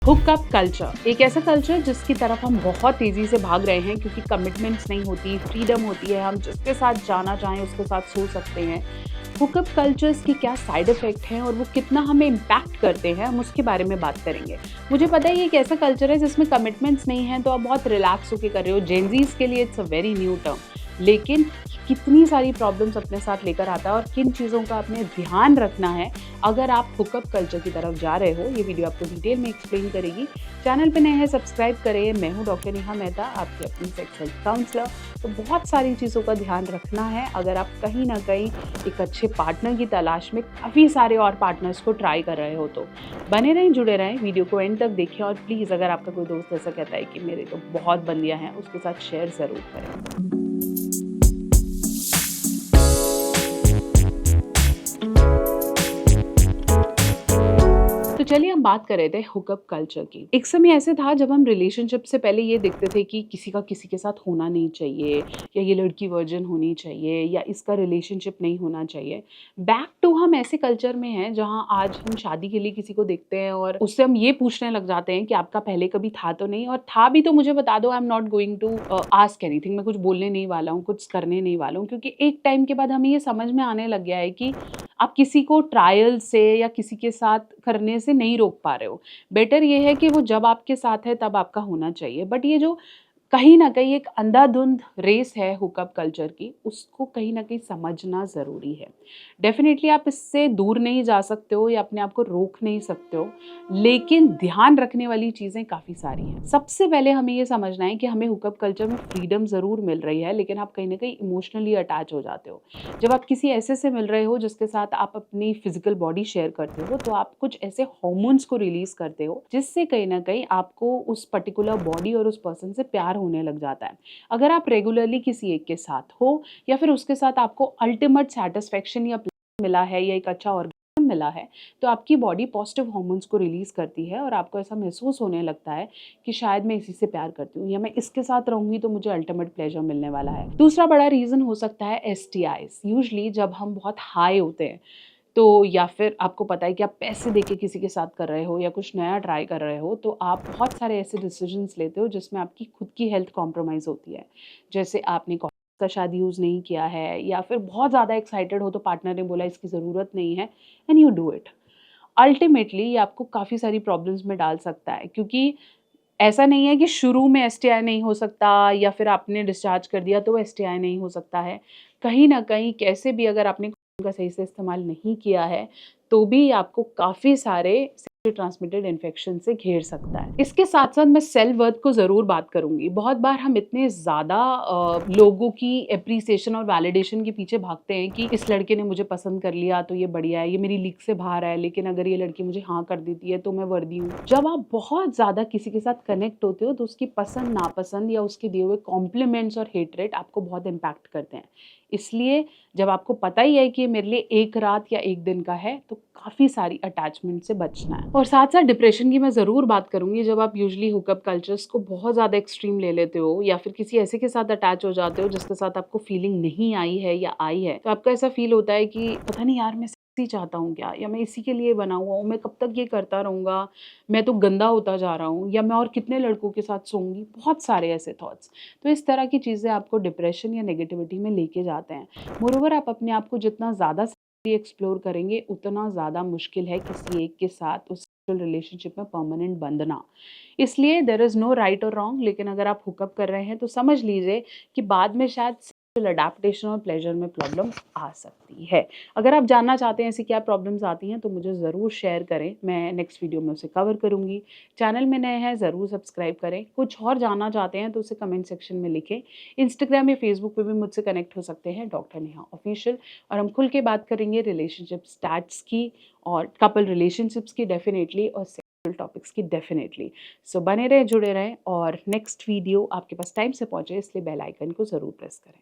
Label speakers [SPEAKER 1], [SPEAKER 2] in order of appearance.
[SPEAKER 1] Hookup culture एक ऐसा culture जिसकी तरफ हम बहुत तेज़ी से भाग रहे हैं क्योंकि कमिटमेंट्स नहीं होती, फ्रीडम होती है, हम जिसके साथ जाना चाहें उसके साथ सो सकते हैं। हुकअप कल्चर्स के क्या साइड इफ़ेक्ट हैं और वो कितना हमें इम्पैक्ट करते हैं, हम उसके बारे में बात करेंगे। मुझे पता है ये एक ऐसा कल्चर है जिसमें कमिटमेंट्स नहीं हैं, तो आप बहुत रिलैक्स होके कर रहे हो। जेन ज़ीज़ के लिए it's a very new term, लेकिन कितनी सारी प्रॉब्लम्स अपने साथ लेकर आता है और किन चीज़ों का आपने ध्यान रखना है अगर आप हुकअप कल्चर की तरफ जा रहे हो। ये वीडियो आपको डिटेल में एक्सप्लेन करेगी। चैनल पे नए हैं, सब्सक्राइब करें। मैं हूँ डॉक्टर नेहा मेहता, आपकी अपनी सेक्स हेल्थ काउंसलर। तो बहुत सारी चीज़ों का ध्यान रखना है अगर आप कहीं न कहीं एक अच्छे पार्टनर की तलाश में काफ़ी सारे और पार्टनर्स को ट्राई कर रहे हो तो। बने रहें, जुड़े रहें, वीडियो को एंड तक देखें और प्लीज़ अगर आपका कोई दोस्त ऐसा कहता है कि मेरे तो बहुत बंदियाँ हैं, उसके साथ शेयर ज़रूर करें। तो चलिए हम बात कर रहे थे हुकअप कल्चर की। एक समय ऐसे था जब हम रिलेशनशिप से पहले ये देखते थे कि किसी का किसी के साथ होना नहीं चाहिए, या ये लड़की वर्जिन होनी चाहिए, या इसका रिलेशनशिप नहीं होना चाहिए। बैक टू हम ऐसे कल्चर में हैं जहाँ आज हम शादी के लिए किसी को देखते हैं और उससे हम ये पूछने लग जाते हैं कि आपका पहले कभी था तो नहीं, और था भी तो मुझे बता दो। I am not going to ask anything. मैं कुछ बोलने नहीं वाला हूँ, कुछ करने नहीं वाला हूँ, क्योंकि एक टाइम के बाद हमें ये समझ में आने लग गया है कि आप किसी को ट्रायल से या किसी के साथ करने से नहीं रोक पा रहे हो। बेटर ये है कि वो जब आपके साथ है तब आपका होना चाहिए। बट ये जो कहीं न कहीं एक अंधाधुंध रेस है हुकअप कल्चर की, उसको कहीं न कहीं समझना ज़रूरी है। डेफ़िनिटली आप इससे दूर नहीं जा सकते हो या अपने आप को रोक नहीं सकते हो, लेकिन ध्यान रखने वाली चीज़ें काफ़ी सारी हैं। सबसे पहले हमें ये समझना है कि हमें हुकअप कल्चर में फ्रीडम ज़रूर मिल रही है, लेकिन आप कहीं न कहीं इमोशनली अटैच हो जाते हो। जब आप किसी ऐसे से मिल रहे हो जिसके साथ आप अपनी फिज़िकल बॉडी शेयर करते हो, तो आप कुछ ऐसे हॉर्मोन्स को रिलीज़ करते हो, जिससे कहीं न कहीं आपको उस पर्टिकुलर बॉडी और उस पर्सन से प्यार होने लग जाता है। अगर आप रेगुलरली किसी एक के साथ हो या फिर उसके साथ आपको अल्टीमेट सैटिस्फैक्शन या प्लेज़र मिला है या एक अच्छा ऑर्गेज़म मिला है, तो आपकी बॉडी पॉजिटिव हॉर्मोन्स को रिलीज़ करती है और आपको ऐसा महसूस होने लगता है कि शायद मैं इसी से प्यार करती हूँ, या मैं इसके साथ रहूँगी तो मुझे अल्टीमेट प्लेज़र मिलने वाला है। दूसरा बड़ा रीज़न हो सकता है एसटीआईज़। यूजुअली जब हम बहुत हाई होते हैं, तो या फिर आपको पता है कि आप पैसे देके किसी के साथ कर रहे हो या कुछ नया ट्राई कर रहे हो, तो आप बहुत सारे ऐसे डिसीजंस लेते हो जिसमें आपकी खुद की हेल्थ कॉम्प्रोमाइज़ होती है। जैसे आपने कौन का शादी यूज़ नहीं किया है, या फिर बहुत ज़्यादा एक्साइटेड हो तो पार्टनर ने बोला इसकी ज़रूरत नहीं है, and you do it. Ultimately ये आपको काफ़ी सारी प्रॉब्लम्स में डाल सकता है, क्योंकि ऐसा नहीं है कि शुरू में एसटीआई नहीं हो सकता या फिर आपने डिस्चार्ज कर दिया तो एसटीआई नहीं हो सकता है। कहीं न कहीं कैसे भी अगर आपने condom का सही से इस्तेमाल नहीं किया है, तो भी आपको काफ़ी सारे सेक्सुअली ट्रांसमिटेड इन्फेक्शन से घेर सकता है। इसके साथ-साथ मैं सेल्फ वर्थ को ज़रूर बात करूँगी। बहुत बार हम इतने ज़्यादा लोगों की एप्रिसिएशन और वैलिडेशन के पीछे भागते हैं कि इस लड़के ने मुझे पसंद कर लिया तो ये बढ़िया है, ये मेरी लीग से बाहर है, लेकिन अगर ये लड़की मुझे हाँ कर देती है तो मैं वर्दी हूँ। जब आप बहुत ज़्यादा किसी के साथ कनेक्ट होते हो तो उसकी पसंद-नापसंद या उसके दिए हुए कॉम्प्लीमेंट्स और हेट-रेट आपको बहुत इम्पैक्ट करते हैं। इसलिए जब आपको पता ही है कि ये मेरे लिए एक रात या एक दिन का है, तो काफ़ी सारी अटैचमेंट से बचना है। और साथ-साथ डिप्रेशन की मैं ज़रूर बात करूँगी। जब आप यूजुअली हुकअप कल्चर्स को बहुत ज़्यादा एक्सट्रीम ले लेते हो या फिर किसी ऐसे के साथ अटैच हो जाते हो जिसके साथ आपको फीलिंग नहीं आई है या आई है, तो आपको ऐसा फ़ील होता है कि पता नहीं यार, मैं सेक्स ही चाहता हूँ क्या? या मैं इसी के लिए बना हुआ हूँ, मैं कब तक ये करता रहूँगा? मैं तो गंदा होता जा रहा हूँ, या मैं और कितने लड़कों के साथ सोऊँगी? बहुत सारे ऐसे थॉट्स। तो इस तरह की चीज़ें आपको डिप्रेशन या नेगेटिविटी में लेके जाते हैं। मोreओवर आप अपने आप को जितना ज़्यादा एक्सप्लोर करेंगे, उतना ज़्यादा मुश्किल है किसी एक के साथ उस सेक्सुअल रिलेशनशिप में परमानेंट बंधना। इसलिए देयर इज़ नो राइट और रॉन्ग, लेकिन अगर आप हुकअप कर रहे हैं तो समझ लीजिए कि बाद में शायद सेक्सुअल अडैप्टेशन और प्लेज़र में प्रॉब्लम आ सकती है। अगर आप जानना चाहते हैं ऐसी क्या प्रॉब्लम्स आती हैं, तो मुझे ज़रूर शेयर करें, मैं नेक्स्ट वीडियो में उसे कवर करूँगी। चैनल में नए हैं, ज़रूर सब्सक्राइब करें। कुछ और जानना चाहते हैं तो उसे कमेंट सेक्शन में लिखें। इंस्टाग्राम या फेसबुक पे भी मुझसे कनेक्ट हो सकते हैं, डॉक्टर नेहा ऑफिशियल। और हम खुल के बात करेंगे रिलेशनशिप स्टैट्स की और कपल रिलेशनशिप्स की डेफिनेटली, और सेक्सुअल टॉपिक्स की डेफिनेटली। सो बने रहें, जुड़े रहें, और नेक्स्ट वीडियो आपके पास टाइम से पहुँचे इसलिए बेल आइकन को ज़रूर प्रेस करें।